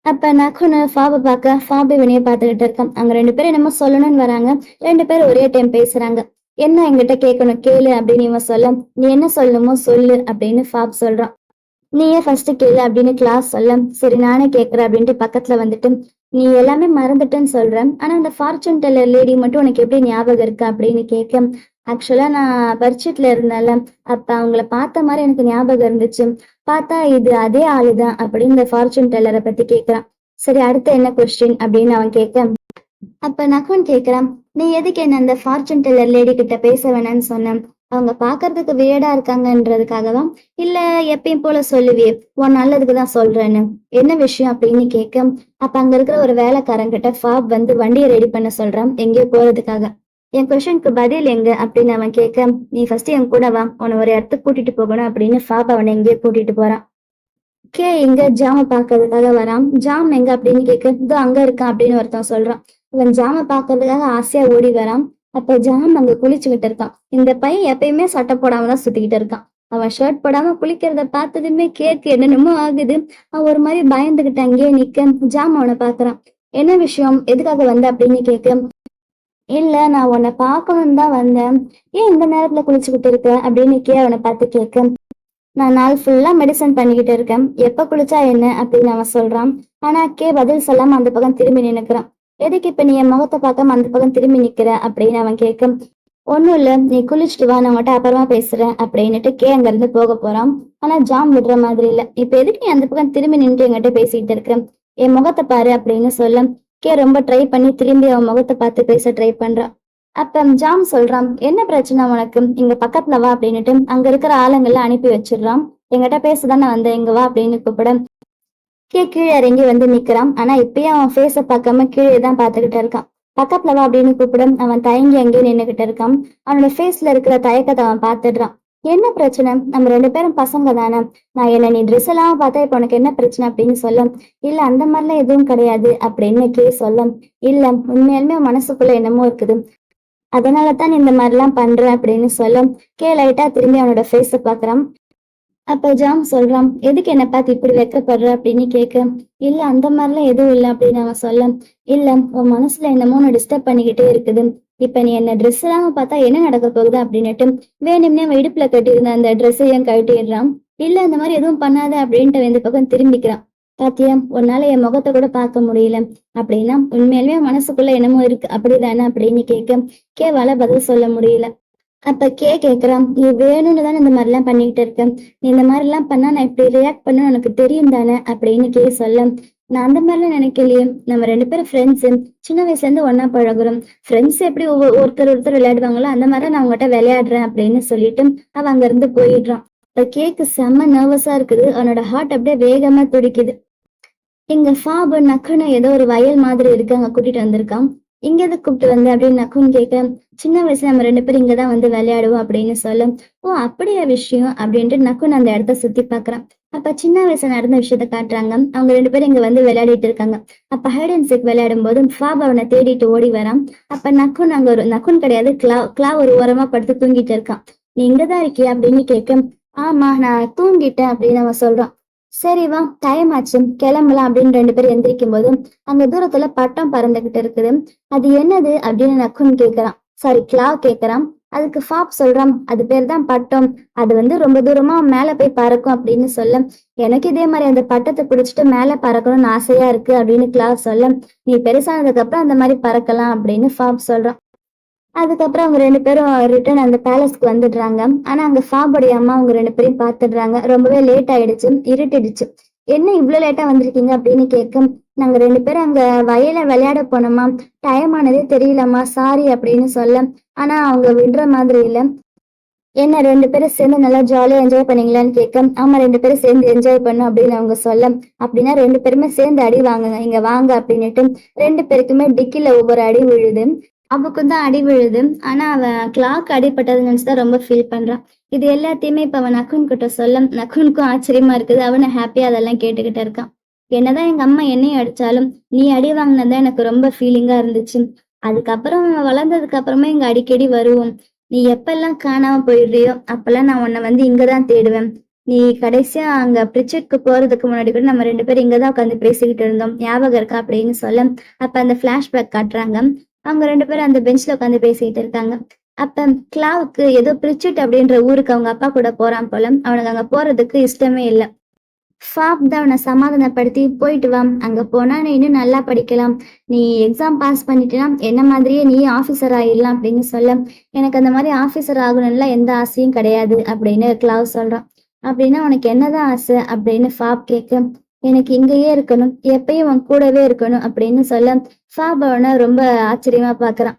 அப்ப நக்குன்னு ஃபாபை பார்க்க ஃபாபு இவனையே பார்த்துக்கிட்டு இருக்கான். அங்க ரெண்டு பேரும் என்னமோ சொல்லணும்னு வராங்க. ரெண்டு பேரும் ஒரே டைம் பேசுறாங்க. என்ன என்கிட்ட கேட்கணும் கேளு அப்படின்னு இவன் சொல்ல, நீ என்ன சொல்லணுமோ சொல்லு அப்படின்னு ஃபாப் சொல்றான். நீயே ஃபர்ஸ்ட் கேளு அப்படின்னு கிளாஸ் சொல்ல, சரி நானே கேட்கறேன் அப்படின்ட்டு பக்கத்துல வந்துட்டு, நீ எல்லாமே மறந்துட்டேன்னு சொல்றேன், ஆனா அந்த ஃபார்ச்சூன் டெல்லர் லேடி மட்டும் உனக்கு எப்படி ஞாபகம் இருக்கு அப்படின்னு கேட்க, ஆக்சுவலா நான் பரிட்சைட்ல இருந்தேன்ல, அப்ப அவங்கள பார்த்த மாதிரி எனக்கு ஞாபகம் இருந்துச்சு, பார்த்தா இது அதே ஆளுதான் அப்படின்னு இந்த ஃபார்ச்சூன் டெல்லரை பத்தி கேட்கறான். சரி அடுத்து என்ன கொஸ்டின் அப்படின்னு அவன் கேட்க, அப்ப நகுன் கேக்குறான், நீ எதுக்கு என்ன அந்த ஃபார்ச்சூன் டெல்லர் லேடி கிட்ட பேச வேணாம்னு சொன்னேன், அவங்க பாக்குறதுக்கு வியர்டா இருக்காங்கன்றதுக்காகவா, இல்ல எப்பயும் போல சொல்லுவியே உன் நல்லதுக்குதான் சொல்றேன்னு, என்ன விஷயம் அப்படின்னு கேட்க, அப்ப அங்க இருக்கிற ஒரு வேலைக்காரங்கிட்ட ஃபாப் வந்து வண்டியை ரெடி பண்ண சொல்றான் எங்கேயோ போறதுக்காக. என் கொஸ்டினுக்கு பதில் எங்க அப்படின்னு அவன் கேட்க, நீ ஃபர்ஸ்ட் என் கூட வா, உன்னை ஒரு இடத்துக்கு கூட்டிட்டு போகணும் அப்படின்னு ஃபாப் அவனை எங்கேயோ கூட்டிட்டு போறான். இங்க ஜாம பாக்குறதுக்காக வரான். ஜாம் எங்க அப்படின்னு கேட்க, இதோ அங்க இருக்கான் அப்படின்னு ஒருத்தன் சொல்றான். இவன் ஜாம பாக்குறதுக்காக ஆசையா ஓடி வரான். அப்ப ஜாம் அங்க குளிச்சுக்கிட்டு இருக்கான். இந்த பையன் எப்பயுமே சட்டை போடாம தான் சுத்திக்கிட்டு இருக்கான். அவன் ஷர்ட் போடாம குளிக்கிறத பார்த்ததுமே கேக்கு என்னென்னமோ ஆகுது. அவன் ஒரு மாதிரி பயந்துகிட்டு அங்கேயே நிக்க, ஜாம் அவனை பாக்குறான். என்ன விஷயம், எதுக்காக வந்த அப்படின்னு கேட்க, இல்ல நான் உன்னை பார்க்கணும்னு தான் வந்தேன், ஏன் இந்த நேரத்துல குளிச்சுக்கிட்டு இருக்க அப்படின்னு அவனை பார்த்து கேட்க, நான் நாள் ஃபுல்லா மெடிசன் பண்ணிக்கிட்டு இருக்கேன், எப்ப குளிச்சா என்ன அப்படின்னு அவன் சொல்றான். ஆனா பதில் சொல்லாம அந்த பக்கம் திரும்பி நின்னுக்கிறான். எதுக்கு இப்ப நீ என் முகத்தை பார்க்காம அந்த பக்கம் திரும்பி நிக்கிற அப்படின்னு அவன் கேட்க, ஒண்ணும் இல்ல நீ குளிச்சுட்டு வா நான் உன்கிட்ட அப்புறமா பேசுறேன் அப்படின்னுட்டு அங்க இருந்து போக போறான். ஆனா ஜாம் விடுற மாதிரி இல்ல. இப்ப எதுக்கு நீ அந்த பக்கம் திரும்பி நின்று என்கிட்ட பேசிட்டு இருக்க, என் முகத்தை பாரு அப்படின்னு சொல்ல ரொம்ப ட்ரை பண்ணி திரும்பி அவன் முகத்தை பார்த்து பேச ட்ரை பண்றான். அப்ப ஜாம் சொல்றான், என்ன பிரச்சனை உனக்கு, இங்க பக்கத்துல வா அப்படின்னுட்டு அங்க இருக்கிற ஆளுங்கெல்லாம் அனுப்பி வச்சிடுறான். என்கிட்ட பேசதானே வந்த, இங்க வா அப்படின்னு கூப்பிட கீழே இறங்கி வந்து நிக்கிறான். ஆனா இப்பயும் அவன் ஃபேஸ பார்க்காம கீழே தான் பாத்துக்கிட்டு இருக்கான். பக்கத்துல வா அப்படின்னு கூப்பிட அவன் தயங்கி அங்கேயே நின்னுகிட்டு இருக்கான். அவனோட ஃபேஸ்ல இருக்கிற தயக்கத்தை அவன் பாத்துடுறான். என்ன பிரச்சனை, நம்ம ரெண்டு பேரும் பசங்க தானே, நான் என்ன நீ ட்ரெஸ் எல்லாம் பார்த்தா இப்ப உனக்கு என்ன பிரச்சனை அப்படின்னு சொல்ல, இல்ல அந்த மாதிரிலாம் எதுவும் கிடையாது அப்படின்னு சொல்ல, இல்ல உண்மையாலுமே மனசுக்குள்ள என்னமோ இருக்குது, அதனாலதான் இந்த மாதிரி எல்லாம் பண்றேன் அப்படின்னு சொல்ல லைட்டா திரும்பி அவனோட ஃபேஸ பாக்குறான். அப்ப ஜாம் சொல்றான், எதுக்கு என்ன பார்த்து இப்படி வெட்கப்படுற அப்படின்னு கேட்க, இல்ல அந்த மாதிரிலாம் எதுவும் இல்லை அப்படின்னு அவன் சொல்ல, இல்ல உன் மனசுல என்னமோ ஒண்ணு டிஸ்டர்ப் பண்ணிக்கிட்டே இருக்குது. இப்ப நீ என்ன ட்ரெஸ் இல்லாம பார்த்தா என்ன நடக்க போகுது அப்படின்னுட்டு வேணும்னே அவன் இடுப்புல கட்டியிருந்த அந்த ட்ரெஸ்ஸையும் கழட்டிடுறான். இல்ல இந்த மாதிரி எதுவும் பண்ணாத அப்படின்ட்டு இந்த பக்கம் திரும்பிக்கிறான். பாத்தியா, உன்னால என் முகத்தை கூட பார்க்க முடியல அப்படின்னா உண்மையிலுமே மனசுக்குள்ள என்னமோ இருக்கு அப்படிதானே அப்படின்னு கேட்க கேவால பதில் சொல்ல முடியல. அப்ப கேக்குறான், நீ வேணும்னு தானே இந்த மாதிரி எல்லாம் பண்ணிட்டு இருக்க, நீ இந்த மாதிரி எல்லாம் பண்ணா நான் இப்படி ரியாக்ட் பண்ண உனக்கு தெரியும் தானே அப்படின்னு சொல்ல, நான் அந்த மாதிரிலாம் நினைக்கலையே, நம்ம 2 பேரும் ஃப்ரெண்ட்ஸ், சின்ன வயசுல இருந்து ஒன்னா பழகுறோம், ஃப்ரெண்ட்ஸ் எப்படி ஒருத்தர் விளையாடுவாங்களோ அந்த மாதிரி நான் உங்ககிட்ட விளையாடுறேன் அப்படின்னு சொல்லிட்டு அவன் அங்க இருந்து போயிடுறான். இப்ப கேக்கு செம்ம நர்வஸா இருக்குது, அவனோட ஹார்ட் அப்படியே வேகமா துடிக்குது. இங்க ஃபாபு நக்குன்னு ஏதோ ஒரு வயல் மாதிரி இருக்கு, அங்க கூட்டிட்டு வந்திருக்கான். இங்க எதுக்கு கூப்பிட்டு வந்த அப்படின்னு நக்குன்னு கேட்க, சின்ன வயசுல நம்ம 2 பேரும் இங்கதான் வந்து விளையாடுவோம் அப்படின்னு சொல்ல, ஓ அப்படியா விஷயம் அப்படின்ட்டு நக்குன்னு அந்த இடத்த சுத்தி பாக்குறான். அப்ப சின்ன வயசுல நடந்த விஷயத்த காட்டுறாங்க. அவங்க 2 பேரும் இங்க வந்து விளையாடிட்டு இருக்காங்க. அப்ப ஹைட் அண்ட் சீக் விளையாடும் போது ஃபாப் அவனை தேடிட்டு ஓடி வரான். அப்ப நக்குன் அங்க ஒரு நக்குன் கிடையாது, கிளா ஒரு ஓரமா படுத்து தூங்கிட்டு இருக்கான். நீ இங்கதான் இருக்கியா அப்படின்னு கேட்க, ஆமா நான் தூங்கிட்டேன் அப்படின்னு அவன் சொல்றான். சரி வா டைம் ஆச்சு கிளம்பலாம் அப்படின்னு 2 பேரும் எந்திரிக்கும் போது அங்க தூரத்துல பட்டம் பறந்துகிட்டு இருக்குது. அது என்னது அப்படின்னு நக்குன்னு கேக்குறான். சாரி, கிளாவ் கேக்குறான். அதுக்கு ஃபாப் சொல்றான், அது பேர் தான் பட்டம், அது வந்து ரொம்ப தூரமா மேல போய் பறக்கும் அப்படின்னு சொல்ல, எனக்கு இதே மாதிரி அந்த பட்டத்தை பிடிச்சிட்டு மேல பறக்கணும்னு ஆசையா இருக்கு அப்படின்னு கிளாவ் சொல்ல, நீ பெருசானதுக்கு அப்புறம் அந்த மாதிரி பறக்கலாம் அப்படின்னு ஃபாப் சொல்றான். அதுக்கப்புறம் அவங்க 2 பேரும் ரிட்டர்ன் அந்த பேலஸ்க்கு வந்துடுறாங்க. ஆனா அங்க ஃபாபுடைய அம்மா அவங்க 2 பேரையும் பாத்துடுறாங்க. ரொம்பவே லேட் ஆயிடுச்சு, இருட்டிடுச்சு. என்ன இவ்வளவு லேட்டா வந்திருக்கீங்க அப்படின்னு கேட்க, நாங்க 2 பேரும் அங்க வயல்ல விளையாட போனோமா, டைம் ஆனதே தெரியலம்மா, சாரி அப்படின்னு சொல்ல, ஆனா அவங்க விடுற மாதிரி இல்ல. என்ன 2 பேரும் சேர்ந்து நல்லா ஜாலியா என்ஜாய் பண்ணீங்களான்னு கேட்க, ஆமா 2 பேரும் சேர்ந்து என்ஜாய் பண்ணோம் அப்படின்னு அவங்க சொல்ல, அப்படின்னா 2 பேருமே சேர்ந்து அடி வாங்குங்க, இங்க வாங்க அப்படின்னுட்டு 2 பேருக்குமே டிக்கில ஒவ்வொரு அடி விழுது. அவளுக்கும் தான் அடி விழுது. ஆனா அவன் கிளாக் அடிபட்டதை நினைச்சுதான் ரொம்ப ஃபீல் பண்றான். இது எல்லாத்தையுமே இப்ப அவன் நக்குன் கிட்ட சொல்ல, நக்குனுக்கும் ஆச்சரியமா இருக்குது. அவனை ஹாப்பியா அதெல்லாம் கேட்டுக்கிட்டு இருக்கான். என்னதான் எங்க அம்மா என்னையும் அடிச்சாலும் நீ அடி வாங்கினதான் எனக்கு ரொம்ப ஃபீலிங்கா இருந்துச்சு. அதுக்கப்புறம் வளர்ந்ததுக்கு அப்புறமே இங்க அடிக்கடி வருவோம். நீ எப்பெல்லாம் காணாம போயிடுறியோ அப்பெல்லாம் நான் உன்னை வந்து இங்கதான் தேடுவேன். நீ கடைசியா அங்க பிரிச்சட்க்கு போறதுக்கு முன்னாடி கூட நம்ம 2 பேரும் இங்கதான் உட்காந்து பேசிக்கிட்டு இருந்தோம், ஞாபகம் இருக்கா அப்படின்னு சொல்ல, அப்ப அந்த பிளாஷ்பேக் காட்டுறாங்க. அவங்க 2 பேரும் அந்த பெஞ்ச்ல உட்காந்து பேசிட்டு இருக்காங்க. அப்ப கிளாவுக்கு ஏதோ பிரிச்சுட் அப்படின்ற ஊருக்கு அவங்க அப்பா கூட போறான் போல. அவனுக்கு அங்க போறதுக்கு இஷ்டமே இல்ல. ஃபாப் தான் அவனை சமாதானப்படுத்தி, போயிட்டு வா, அங்க போனா நீ இன்னும் நல்லா படிக்கலாம், நீ எக்ஸாம் பாஸ் பண்ணிட்டேன்னா என்ன மாதிரியே நீ ஆபீசர் ஆயிடலாம் அப்படின்னு சொல்ல, எனக்கு அந்த மாதிரி ஆபீசர் ஆகணும்ல எந்த ஆசையும் கிடையாது அப்படின்னு கிளாவ் சொல்றான். அப்படின்னா உனக்கு என்னதான் ஆசை அப்படின்னு ஃபாப் கேட்க, எனக்கு இங்கேயே இருக்கணும், எப்பயும் உன் கூடவே இருக்கணும் அப்படின்னு சொல்ல, ஃபாப் அவனை ரொம்ப ஆச்சரியமா பாக்குறான்.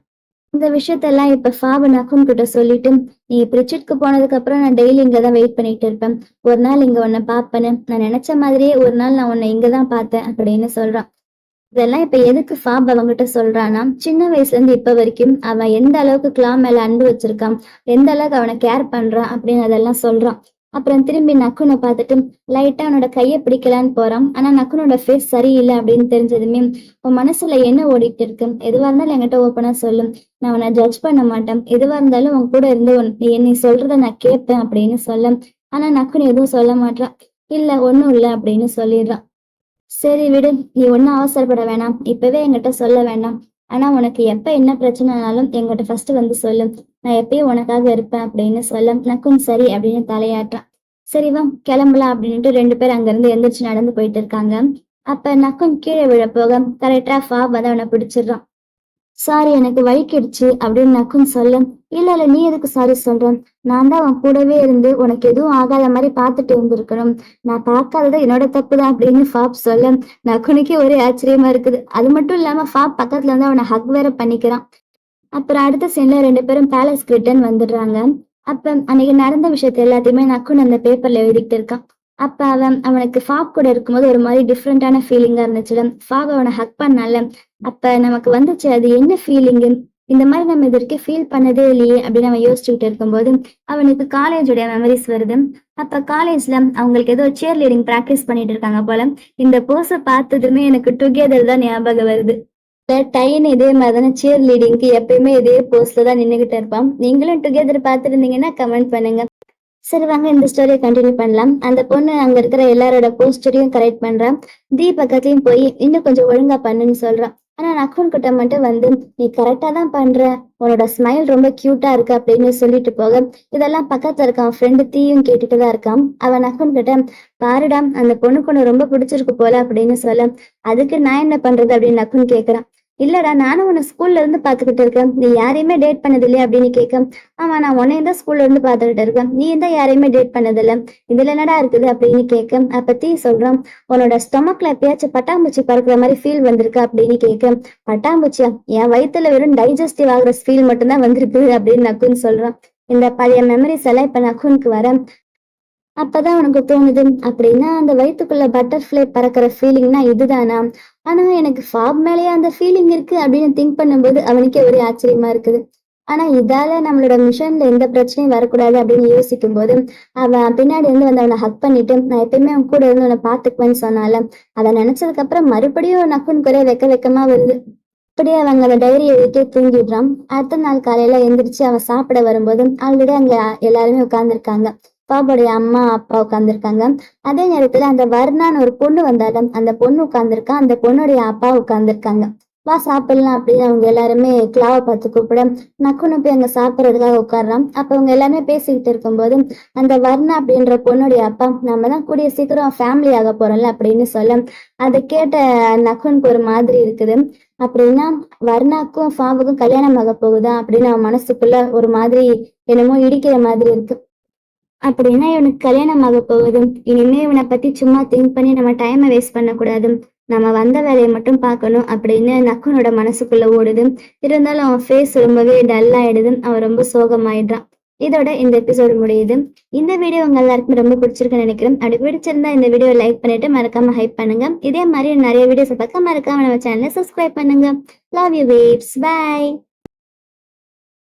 இந்த விஷயத்தெல்லாம் இப்ப ஃபாபு நக்குன் கிட்ட சொல்லிட்டு, நீ பிரிட்ஜெட்க்கு போனதுக்கு அப்புறம் நான் டெய்லி இங்கதான் வெயிட் பண்ணிட்டு இருப்பேன், ஒரு நாள் இங்க உன்னை பாப்பேன்னு நான் நினைச்ச மாதிரியே ஒரு நாள் நான் உன்னை இங்கதான் பார்த்தேன் அப்படின்னு சொல்றான். இதெல்லாம் இப்ப எதுக்கு ஃபாப் அவங்கிட்ட சொல்றான்னா, சின்ன வயசுல இருந்து இப்ப வரைக்கும் அவன் எந்த அளவுக்கு கிளா மேல அன்பு வச்சிருக்கான், எந்த அளவுக்கு அவனை கேர் பண்றான் அப்படின்னு அதெல்லாம் சொல்றான். அப்புறம் திரும்பி நக்குனை பார்த்துட்டு லைட்டா அவனோட கையை பிடிக்கலான்னு போறான். ஆனா நக்குனோட ஃபேஸ் சரியில்லை அப்படின்னு தெரிஞ்சதுமே, உன் மனசுல என்ன ஓடிட்டு இருக்கு, எதுவா இருந்தாலும் என்கிட்ட ஓப்பனா சொல்லு, நான் உன்னை ஜட்ஜ் பண்ண மாட்டேன், எதுவா இருந்தாலும் உன் கூட இருந்து நீ சொல்றத நான் கேட்பேன் அப்படின்னு சொல்ல, ஆனா நக்குன்னு எதுவும் சொல்ல மாட்டான். இல்ல ஒண்ணும் இல்ல அப்படின்னு சொல்லிடுறான். சரி விடு, நீ ஒன்னும் அவசரப்பட வேணாம், இப்பவே என்கிட்ட சொல்ல வேண்டாம், ஆனா உனக்கு எப்ப என்ன பிரச்சனைனாலும் என்கிட்ட ஃபர்ஸ்ட் வந்து சொல்லு, நான் எப்பயும் உனக்காக இருப்பேன் அப்படின்னு சொல்ல, நக்கும் சரி அப்படின்னு தலையாட்டுறான். சரி வா கிளம்பலாம் அப்படின்ட்டு 2 பேரும் அங்க இருந்து எந்திரிச்சு நடந்து போயிட்டு இருக்காங்க. அப்ப நக்கும் கீழே விழ போக கரெக்டா ஃபாப் வந்து அவனை பிடிச்சிடுறான். சாரி எனக்கு வலிக்கிடுச்சு அப்படின்னு நக்குன்னு சொல்ல, இல்ல இல்ல நீ எதுக்கு சாரி சொல்ற, நான் தான் அவன் கூடவே இருந்து உனக்கு எதுவும் ஆகாத மாதிரி பார்த்துட்டு இருந்திருக்கணும், நான் பார்க்காதது என்னோட தப்பு தான் அப்படின்னு ஃபாப் சொல்ல, நக்குனுக்கே ஒரே ஆச்சரியமா இருக்குது. அது மட்டும் இல்லாம ஃபாப் பக்கத்துல இருந்து அவனை ஹக் வேற பண்ணிக்கிறான். அப்புறம் அடுத்த சீன்ல 2 பேரும் பேலஸ்க்கு ரிட்டர்ன் வந்துடுறாங்க. அப்ப அன்னைக்கு நடந்த விஷயத்த எல்லாத்தையுமே நக்குன் அந்த பேப்பர்ல எழுதிட்டு இருக்கான். அப்ப அவனுக்கு ஃபாப் கூட இருக்கும்போது ஒரு மாதிரி டிஃப்ரெண்டான ஃபீலிங்கா இருந்துச்சுல, ஃபாப் அவனை ஹக் பண்ணால, அப்ப நமக்கு வந்துச்சு அது என்ன ஃபீலிங்கு, இந்த மாதிரி நம்ம இது வரைக்கும் ஃபீல் பண்ணதே இல்லையே அப்படின்னு அவன் யோசிச்சுக்கிட்டு இருக்கும்போது அவனுக்கு காலேஜோட மெமரிஸ் வருது. அப்ப காலேஜ்ல அவங்களுக்கு ஏதோ சியர் லீடிங் பிராக்டிஸ் பண்ணிட்டு இருக்காங்க போல. இந்த போஸை பார்த்ததுமே எனக்கு டுகெதர் தான் ஞாபகம் வருது. டைன் இதே மாதிரிதானே சியர் லீடிங்க்கு எப்பயுமே இதே போஸ்ட்ல தான் நின்னுகிட்டு இருப்பான். நீங்களும் டுகெதர் பார்த்துருந்தீங்கன்னா கமெண்ட் பண்ணுங்க. சரி வாங்க இந்த ஸ்டோரியை கண்டினியூ பண்ணலாம். அந்த பொண்ணு அங்க இருக்கிற எல்லாரோட போஸ்டரையும் கரெக்ட் பண்றான். தீ பக்கத்துலயும் போய் இன்னும் கொஞ்சம் ஒழுங்கா பண்ணுன்னு சொல்றான். ஆனா நக்குன் கிட்ட மட்டும் வந்து நீ கரெக்டா தான் பண்ற, உன்னோட ஸ்மைல் ரொம்ப கியூட்டா இருக்கு அப்படின்னு சொல்லிட்டு போக இதெல்லாம் பக்கத்துல இருக்கான் ஃப்ரெண்டு தீயும் கேட்டுட்டு தான் இருக்கான். அவன் நக்குன் கிட்ட பாருடா அந்த பொண்ணுக்கு ஒண்ணு ரொம்ப பிடிச்சிருக்கு போல அப்படின்னு சொல்ல அதுக்கு நான் என்ன பண்றது அப்படின்னு நக்குன் கேக்குறான். இல்லடா நானும் உன்னை ஸ்கூல்ல இருந்து பாத்துக்கிட்டு இருக்கேன், நீ யாரையுமே டேட் பண்ணது இல்லையா அப்படின்னு கேட்க ஆமா நான் உன்னையும் தான் ஸ்கூல்ல இருந்து பாத்துக்கிட்டு இருக்கேன், நீ தான் யாரையுமே டேட் பண்ணதில்ல, இதுல என்னடா இருக்குது அப்படின்னு கேட்க அப்ப தீ சொல்றான் உன்னோட ஸ்டொமக்ல எப்பயாச்சும் பட்டாம்பூச்சி பறக்குற மாதிரி ஃபீல் வந்திருக்கு அப்படின்னு கேட்க பட்டாம்பூச்சியா, என் வயித்துல வெறும் டைஜஸ்டிவ் ஆகுற ஃபீல் மட்டும்தான் வந்திருக்கு அப்படின்னு நக்குன்னு சொல்றான். இந்த பழைய மெமரிஸ் எல்லாம் இப்ப நக்குனுக்கு வர அப்பதான் உனக்கு தோணுது அப்படின்னா அந்த வயித்துக்குள்ள பட்டர்ஃப்ளை பறக்கிற ஃபீலிங்னா இதுதானா, ஆனா எனக்கு ஃபாப் மேலேயே அந்த ஃபீலிங் இருக்கு அப்படின்னு திங்க் பண்ணும்போது அவனுக்கே ஒரே ஆச்சரியமா இருக்குது. ஆனா இதால நம்மளோட மிஷன்ல எந்த பிரச்சனையும் வரக்கூடாது அப்படின்னு யோசிக்கும் போது அவன் பின்னாடி இருந்து வந்து அவனை ஹக் பண்ணிட்டு நான் எப்பயுமே அவன் கூட இருந்து உன்னை பாத்துக்குவேன்னு சொன்னால அதை நினைச்சதுக்கு அப்புறம் மறுபடியும் நக்குன்னு குறைய வெக்கமா வருது. அப்படியே அவங்க அந்த டைரி எழுதிட்டே தூங்கிடுறான். அடுத்த நாள் காலையில எந்திரிச்சு அவன் சாப்பிட வரும்போது ஆல்ரெடி அங்க எல்லாருமே உட்கார்ந்துருக்காங்க. பாபுடைய அம்மா அப்பா உட்கார்ந்துருக்காங்க. அதே நேரத்துல அந்த வர்ணான்னு ஒரு பொண்ணு வந்தாலும் அந்த பொண்ணு உட்கார்ந்துருக்கா, அந்த பொண்ணுடைய அப்பா உட்கார்ந்துருக்காங்க. வா சாப்பிடலாம் அப்படின்னு அவங்க எல்லாருமே கிளாவை பார்த்து கூப்பிட நக்குன்னு போய் அங்க சாப்பிட்றதுக்காக உட்கார்றான். அப்ப அவங்க எல்லாமே பேசிக்கிட்டு இருக்கும்போது அந்த வர்ணா அப்படின்ற பொண்ணுடைய அப்பா நம்ம தான் கூடிய சீக்கிரம் ஃபேமிலி ஆக போறோம்ல அப்படின்னு சொல்ல அதை கேட்ட நக்குனுக்கு ஒரு மாதிரி இருக்குது. அப்படின்னா வர்ணாக்கும் ஃபாவுக்கும் கல்யாணம் ஆக போகுதா அப்படின்னு அவன் மனசுக்குள்ள ஒரு மாதிரி என்னமோ இடிக்கிற மாதிரி இருக்கு. அப்படின்னா இவனுக்கு கல்யாணம் ஆக போகுது, இனிமே இவனை பத்தி சும்மா திங்க் பண்ணி நம்ம டைமை வேஸ்ட் பண்ணக்கூடாது, நம்ம வந்த வேலையை மட்டும் பார்க்கணும் அப்படின்னு நக்குனோட மனசுக்குள்ள ஓடுது. இருந்தாலும் அவன் ஃபேஸ் ரொம்பவே டல் ஆயிடுது, அவன் ரொம்ப சோகமாயிடுறான். இதோட இந்த எபிசோடு முடியுது. இந்த வீடியோ உங்க எல்லாருக்கும் ரொம்ப பிடிச்சிருக்குன்னு நினைக்கிறேன். அப்படி பிடிச்சிருந்தா இந்த வீடியோ லைக் பண்ணிட்டு மறக்காம ஹைப் பண்ணுங்க. இதே மாதிரி நிறைய வீடியோஸ் பார்க்க மறக்காம நம்ம சேனலை சப்ஸ்கிரைப் பண்ணுங்க. லவ் யூ வேப்ஸ், பை.